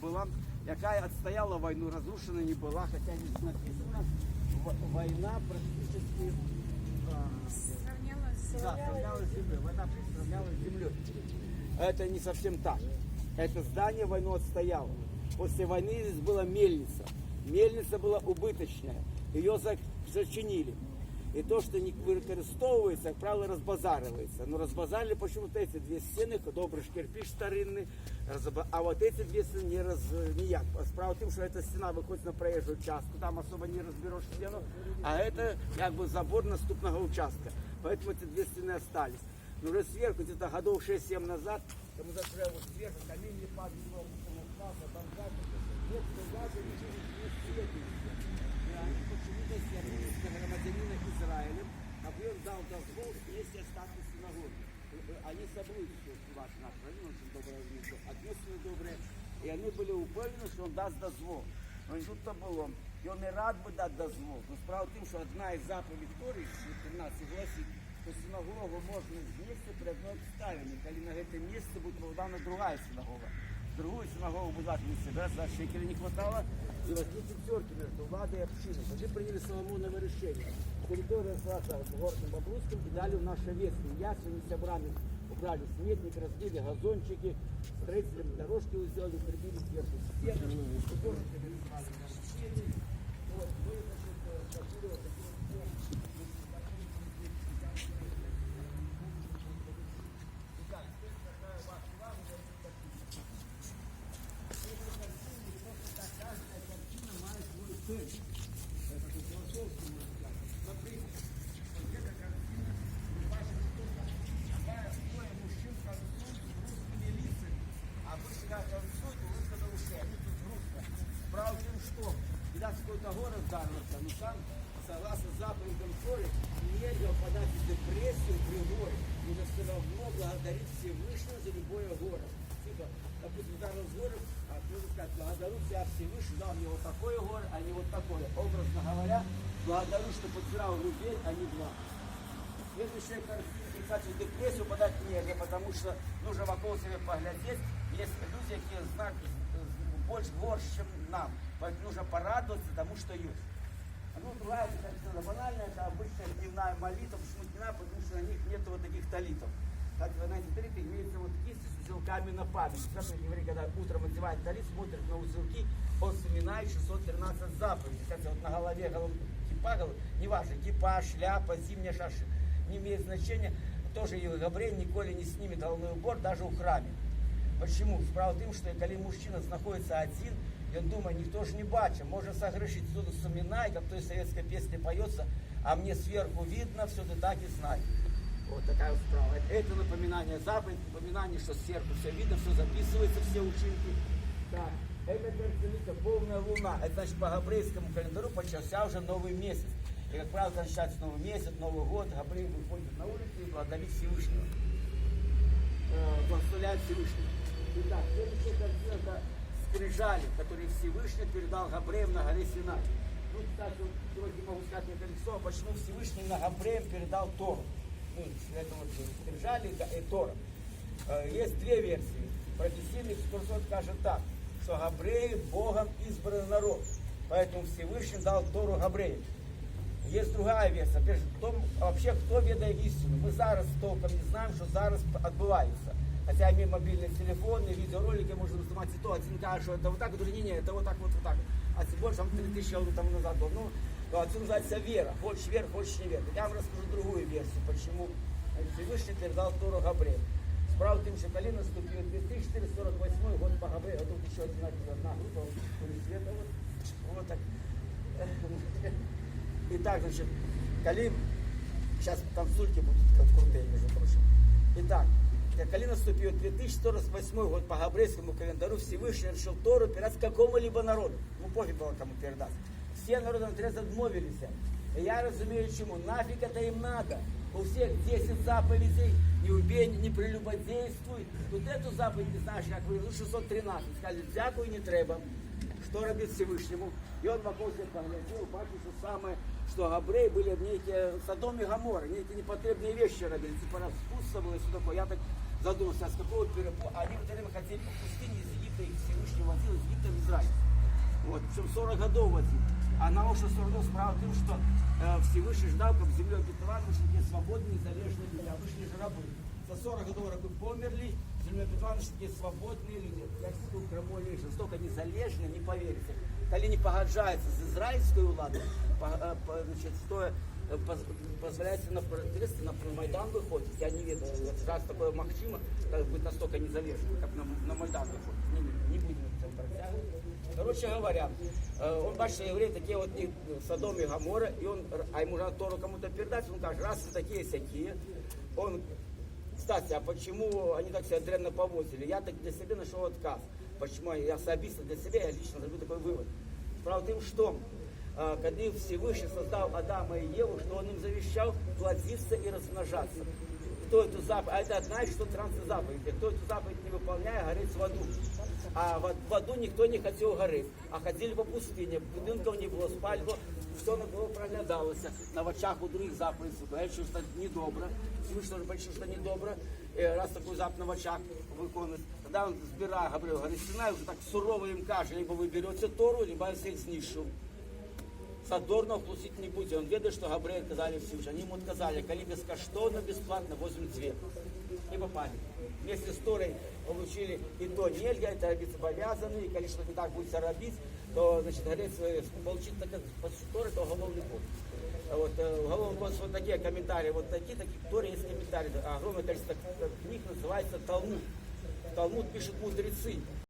была, якая отстояла войну, разрушена не была, хотя здесь написано, война практически сравнялась с землей. Война сравнялась с землей. Это не совсем так. Это здание войну отстояло. После войны здесь была мельница. Мельница была убыточная. Ее зачинили. И то, что не використовується, як правило, разбазаривается. Но разбазарили почему-то эти две стены, добрый кирпич старинный, а вот эти две стены ніяк. Справа в том, что эта стена выходит на проезжую участку, там особо не разберешь стену, а это как бы забор наступного участка. Поэтому эти две стены остались. Но уже сверху, где-то годов 6-7 назад, там уже вот сверху камень не падал, нет, они почему-то стянулись на громадянина Израиля, а он дал дозвол вместе статус синагоги. Они собрались, ваш наш район, очень доброе место, ответственные добрые, и они были уверены, что он даст дозвол. Но не тут-то было. И он и рад бы дать дозвол. Но справа в том, что одна из заповедей Торы, 13 гласит, что синагогу можно вместе при одной обставине, когда на этом месте будет воздана другая синагога. Другую синагогу будут не себя, за шекеля не хватало, и возникли терки между владой и общиной. Они приняли Соломоново решение. Территория осталась в горном Бобруйском и дали в наше весны. Ясами с обрами убрали сметник, разбили газончики, строителям дорожки сделали, прибили сверху стены, художниками рисовали на стены. Вот, мы, значит, пошли вот таким образом. Итак, теперь какая у вас план, каждая картина имеет свою цель. Это философский, можно сказать. Например, вот эта картина, ваша штука, двое мужчин танцуют с русскими лицами. А вы когда танцуете, русская на уши, они тут русская. Справа в том, что когда какой-то город вдарился, но сам, согласно заповедям Торы, нельзя впадать в депрессию при горе. Нужно все равно благодарить Всевышнего за любое горе. Типа, допустим, ударил с горем, нужно сказать, благодарю тебя Всевышний, дал мне вот такое горе, а не вот такое. Образно говоря, благодарю, что потерял рубель, а не два. Следующая картина, кстати, в депрессию подать нельзя, потому что нужно вокруг себя поглядеть. Есть люди, которые знают больше горше, чем нам. Поэтому нужно порадоваться тому, что есть. Ну, другая картина банальная, это обычная дневная молитва. Почему дневная? Потому что на них нет вот таких талитов. Как вы знаете, талиты имеются вот кисти с узелками на память. Например, еврей, когда утром одевает талит, смотрит на узелки, он вспоминает 613 заповедей. Кстати, вот на голове кипа, неважно, кипа, шляпа, зимняя шаши, не имеет значения. Тоже Гавриил николи не снимет головной убор, даже у храме. Почему? Справа в том, что когда мужчина находится один, и он думает, никто же не бачит, можно согрешить, кто-то вспоминает, как в той советской песне поется, а мне сверху видно, все ты так и знай. Вот такая вот справа. Это напоминание заповедь, напоминание, что сверху все видно, все записывается, все учинки. Так, это картинка полная луна. Это значит по габрейскому календарю начался уже новый месяц. И как правило, когда начинается новый месяц, Новый год, Габриил выходит на улицу и благодарит Всевышнего. Благословляет Всевышнего. Итак, следующая картина это скрижали, которые Всевышний передал Габрею на горе Синай. Ну, кстати, вот сегодня могу сказать мне колесо, почему Всевышний на Габреем передал Тору. Ну, это вот скрижали и Тора. Есть две версии. Профессийный экскурсовод скажет так, что Габреи Богом избранный народ. Поэтому Всевышний дал Тору Габрею. Есть другая версия. Вообще, кто ведает истину? Мы зараз толком не знаем, что зараз отбывается. Хотя имеем мобильные телефоны, видеоролики, можно снимать и то. Один кажет, что это вот так, другой не, это вот так, вот так. А тем больше, там 3000 лет тому назад был. Ну, отсюда называется вера. Хочешь вера, хочешь не вера. Я вам расскажу другую версию, почему Всевышний передал Тору Габрею. Справа в том, что коли наступил 2448 год по Габрею, а тут еще одна группа, света, вот так. Итак, значит, коли, сейчас танцульки будут крутые, между прочим. Итак, коли наступил 2048 год по габрейскому календарю, Всевышний решил Тору передать какому-либо народу. Ну, пофиг было кому передать. Все народы наотрез отмовились. И я разумею, чему. Нафиг это им надо. У всех 10 заповедей. Не убей, не прелюбодействуй. Тут эту заповедь, не знаешь, как вы, 613. Сказали, дякую, не треба. Что робить Всевышнему? И он вокруг себя поглядел, бачил, что самое, что габреи были некие Содом и Гоморра, некие непотребные вещи робили. Типа распутствовало и все такое. Я так задумался, а с какого перепуга? Они в это время хотели по пустыне из Египта, их Всевышний водил из Египта. чем 40 годов возить. А на что все равно справа в том, что Всевышний ждал, как землей обетованной, что такие свободные, незалежные люди, а вышли же рабы. За 40 годов рабы померли, землей обетованной, что такие свободные люди. Я тут крамолі, що столько незалежно, не поверите. Коли не погоджается с израильской владой, значит, стоя позволяется на протесты, на Майдан выходит. Я не ведаю, раз такое махчимо, быть настолько незалежным, как на Майдан выходит. Не будем это протягивать. Короче говоря, он, бачите, евреи такие вот Содом и Гоморра, и он, а ему надо Тору кому-то передать, он говорит, раз вы такие-сякие, он, кстати, а почему они так себя дрянно повозили? Я так для себя нашел отказ. Почему я особисто для себя, я лично zrobił такой вывод. Справа в том, что когда Всевышний создал Адама и Еву, что он им завещал плодиться и размножаться. Кто эту заповедь, а это одна из 113 заповедей, кто эту заповедь не выполняет, горит в аду. А в аду никто не хотел гореть, а ходили по пустыне, будинков не было, спали, все на было проглядалося, на очах у других заповедей, говорят, что это недобро, Всевышний тоже бачит, что это недобро, раз такую заповедь на очах виконують. Тогда он збирає, говорить, Синай уже так сурово им каже, либо вы берете Тору, либо я всех знищу. Задорно вкусить не будете. Он ведает, что Габриэль сказали Всевышний. Они ему отказали, коли бескоштовно, бесплатно, 8 цвет. Не попали. Вместе с Торой получили и то нельзя, это робиться обязаны, и, конечно, не так будет робить, то, значит, говорит, получить так, по Торе, то уголовный код. Вот, уголовный код, вот такие комментарии, вот такие, в Торе есть комментарии, огромное количество книг называется Талмуд. Талмуд пишут мудрецы.